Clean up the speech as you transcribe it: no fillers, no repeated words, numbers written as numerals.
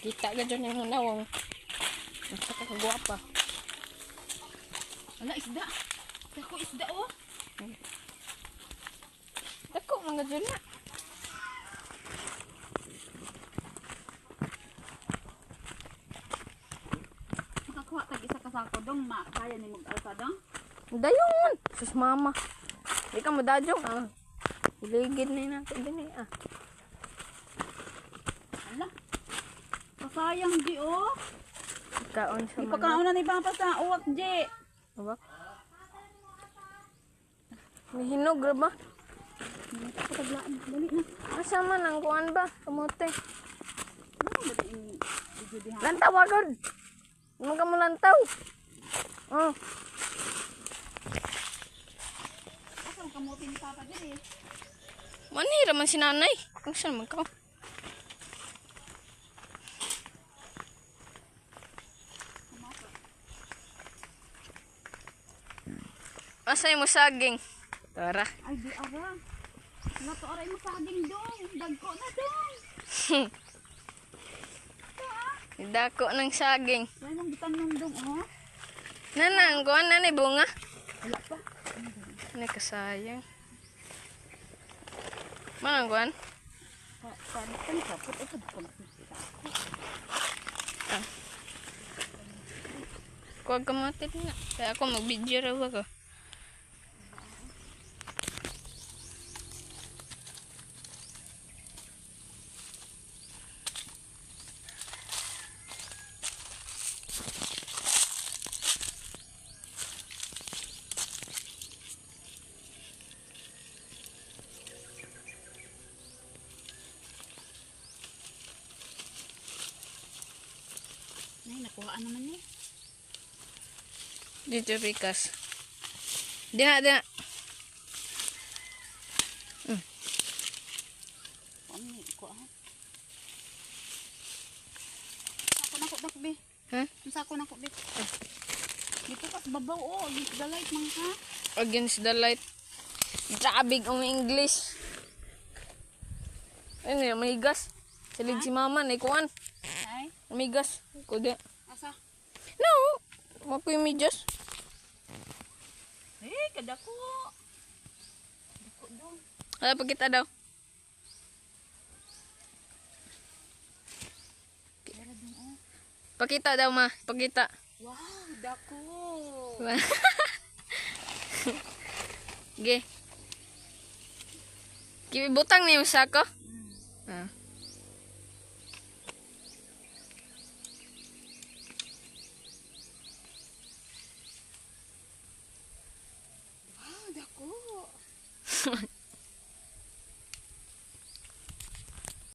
Kita ka dyan yung nawang. Ang saka kagwapa. Wala, isda. Dako isda, oh. Dako, mga dyan na. Makakuha tag isa kasako dong, kaya ni mag-alsa dong. Dayon! Sus mama. Di ka madajong ah. Iligid na natin din eh ah. Ala. Pasayang di, oh. Kaon sa manok. Ipakaon na ni Papa sa uwak, di. Diba? May hinog ra ba? Pataglaan, dali na. Asa man ang kuan ba? Kamote. Ano ba din video di ha? Lantaw agad. Naman ka mo lantaw. Oh. Asa ang kamote ni Papa di? Manira man si nanay. Kung saan man ka? Asay mo saging. Tara. Ay, di ara. Nato aray mo saging dong. Dagko na dong. Dako ng saging. Yan ang bitan nung dong, oh. Nanang, kuan na ni bunga. Wala pa. Ano kasayang. Manang kuan? Paano ka ni kapot? Ito dong. Kuwag kamote na. Kaya ako mag-video raw ako. Nay, nakuhaan naman eh. Dito pikas. Diha, diha. Ano ni kuhaan? Sako na ko dakbi. Ha? Sako na ko bit. Dito kas babaw, oh. Against the light man ha. Against the light. Drabig ang English. Ano yung mahigas? Salid si mama na ikuan. Ay, Amigas. Kuda. asa? No. Mapoy midyas. Eh, kadako. Dako dong. Wala pa kita daw. Dara dong, oh. Pakita daw ma. Pakita. Wow, dako. Ge. Kibutang ni usako. Ah. Wow, dako.